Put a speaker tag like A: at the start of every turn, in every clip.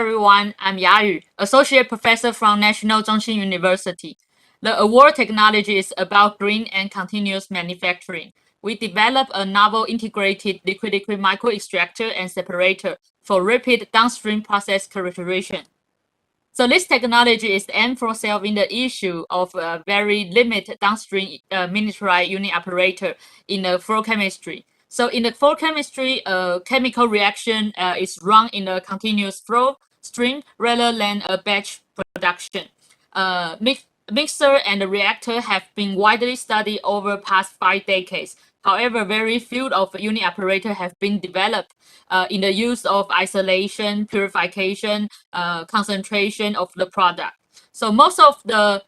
A: everyone. I'm Yayu, Associate Professor from National Zhongxin University. The award technology is about green and continuous manufacturing. We developed a novel integrated liquid-liquid µ-extractor and separator for rapid downstream process characterization. So this technology is aimed for solving the issue of a very limited downstream miniaturized unit operator in the flow chemistry. So in the flow chemistry, a chemical reaction is run in a continuous flow stream rather than a batch production. Mixer and the reactor have been widely studied over past 5 decades. However, very few of unit operator have been developed in the use of isolation, purification, concentration of the product. So most of the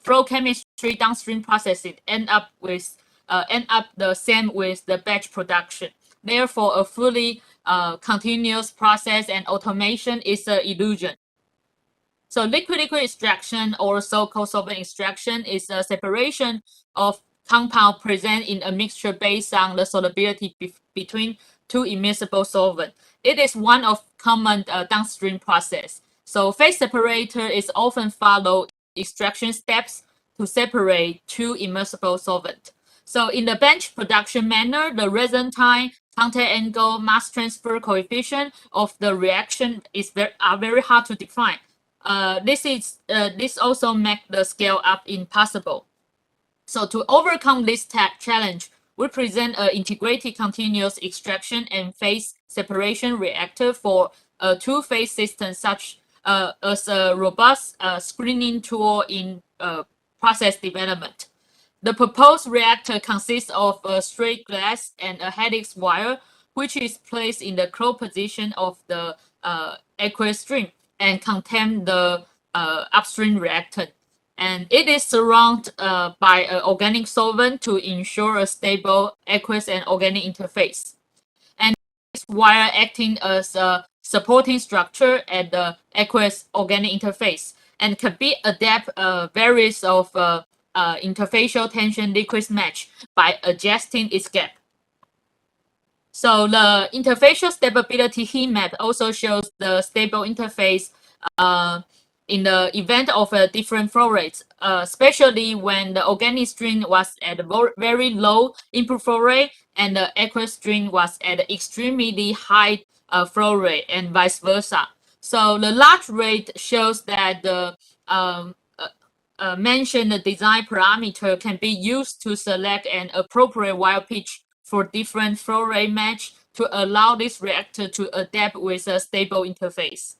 A: flow chemistry downstream processes end up the same with the batch production. Therefore, a fully continuous process and automation is an illusion. So liquid-liquid extraction, or so-called solvent extraction, is a separation of compound present in a mixture based on the solubility between two immiscible solvents. It is one of common downstream process. So phase separator is often follow extraction steps to separate two immiscible solvents. So in the bench production manner, the resin time, contact angle, mass transfer coefficient of the reaction are very hard to define. This also makes the scale up impossible. So to overcome this challenge, we present an integrated continuous extraction and phase separation reactor for a two-phase system, such as a robust screening tool in process development. The proposed reactor consists of a straight glass and a helix wire, which is placed in the closed position of the aqueous stream and contain the upstream reactant. And it is surrounded by an organic solvent to ensure a stable aqueous and organic interface. And this wire acting as a supporting structure at the aqueous organic interface and can be adapt various of interfacial tension liquids match by adjusting its gap. So the interfacial stability heat map also shows the stable interface in the event of a different flow rates, especially when the organic stream was at a very low input flow rate and the aqueous stream was at an extremely high flow rate, and vice versa. So the large rate shows that the mentioned design parameter can be used to select an appropriate wire pitch for different flow rate match to allow this reactor to adapt with a stable interface.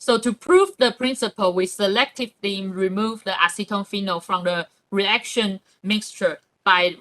A: So to prove the principle, we selectively remove the acetone phenol from the reaction mixture by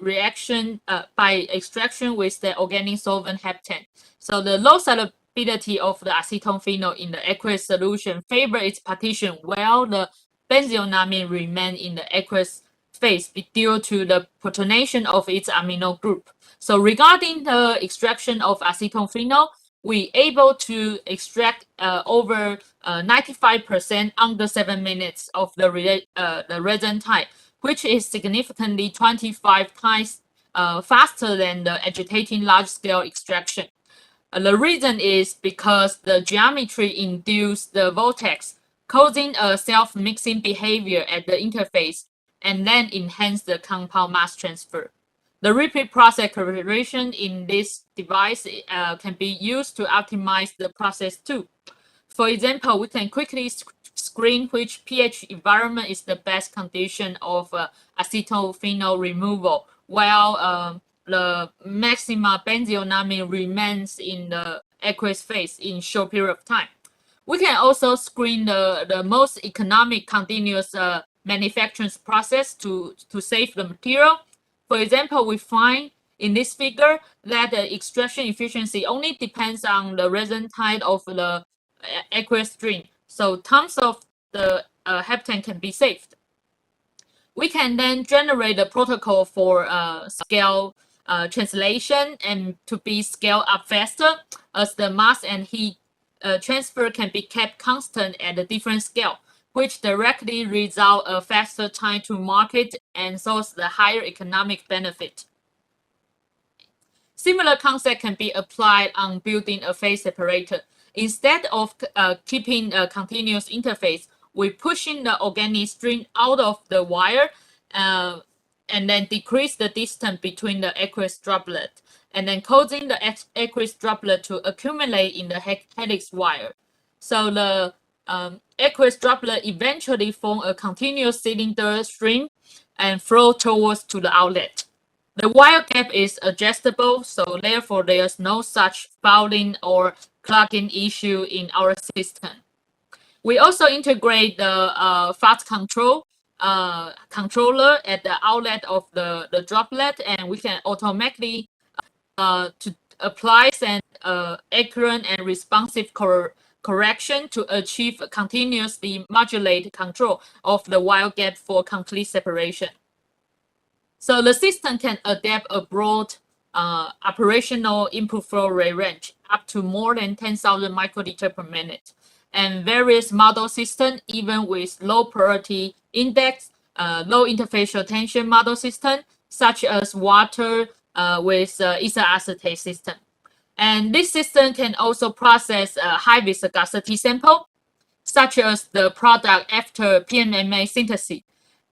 A: extraction with the organic solvent heptane. So the low solubility of the acetone phenol in the aqueous solution favor its partition, while the benzylamine remain in the aqueous phase due to the protonation of its amino group. So regarding the extraction of acetone phenol, we able to extract over 95% under 7 minutes of the resin time, which is significantly 25 times faster than the agitating large-scale extraction. The reason is because the geometry induced the vortex, causing a self-mixing behavior at the interface, and then enhance the compound mass transfer. The repeat process characterization in this device can be used to optimize the process too. For example, we can quickly screen which pH environment is the best condition of acetone phenol removal, while the maxima benzylamine remains in the aqueous phase in short period of time. We can also screen the most economic continuous manufacturing process to save the material. For example, we find in this figure that the extraction efficiency only depends on the resin type of the aqueous stream. So tons of the heptane can be saved. We can then generate a protocol for scale translation and to be scaled up faster, as the mass and heat transfer can be kept constant at a different scale, which directly result a faster time to market and thus the higher economic benefit. Similar concept can be applied on building a phase separator. Instead of keeping a continuous interface, we're pushing the organic stream out of the wire and then decrease the distance between the aqueous droplet, and then causing the aqueous droplet to accumulate in the helix wire. So the aqueous droplet eventually form a continuous cylinder stream and flow towards to the outlet. The wire gap is adjustable, so therefore there's no such fouling or clogging issue in our system. We also integrate the fast controller at the outlet of the droplet, and we can automatically to apply an accurate and responsive correction to achieve continuously modulate control of the wire gap for complete separation. So the system can adapt a broad operational input flow rate range up to more than 10,000 microliter per minute. And various model systems, even with low priority index, low interfacial tension model system, such as water with ether acetate system. And this system can also process a high viscosity sample, such as the product after PMMA synthesis.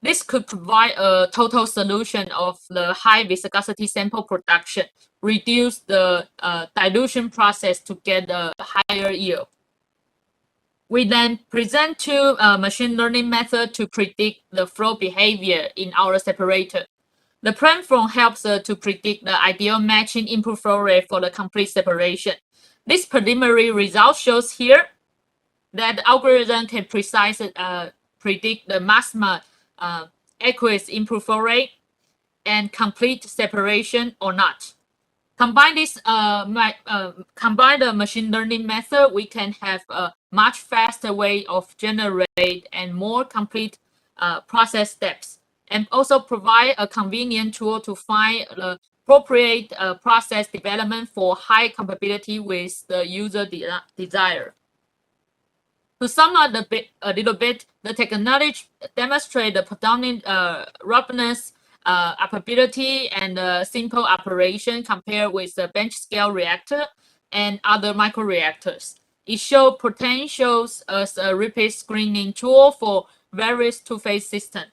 A: This could provide a total solution of the high viscosity sample production, reduce the dilution process to get a higher yield. We then present two machine learning methods to predict the flow behavior in our separator. The platform helps to predict the ideal matching input flow rate for the complete separation. This preliminary result shows here that the algorithm can precisely predict the maximum aqueous input flow rate and complete separation or not. Combine the machine learning method, we can have a much faster way of generate and more complete process steps, and also provide a convenient tool to find the appropriate process development for high compatibility with the user desire. To sum up a little bit, the technology demonstrates the predominant robustness, operability, and simple operation compared with the bench scale reactor and other microreactors. It shows potentials as a repeat screening tool for various two-phase systems.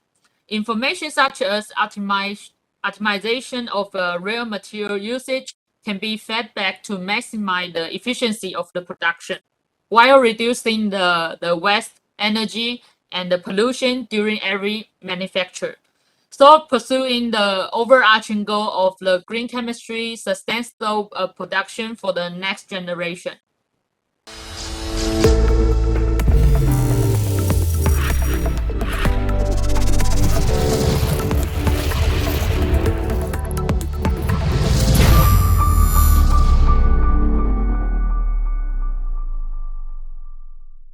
A: Information such as optimization of raw material usage can be fed back to maximize the efficiency of the production, while reducing the waste energy and the pollution during every manufacture. So pursuing the overarching goal of the green chemistry sustainable production for the next generation.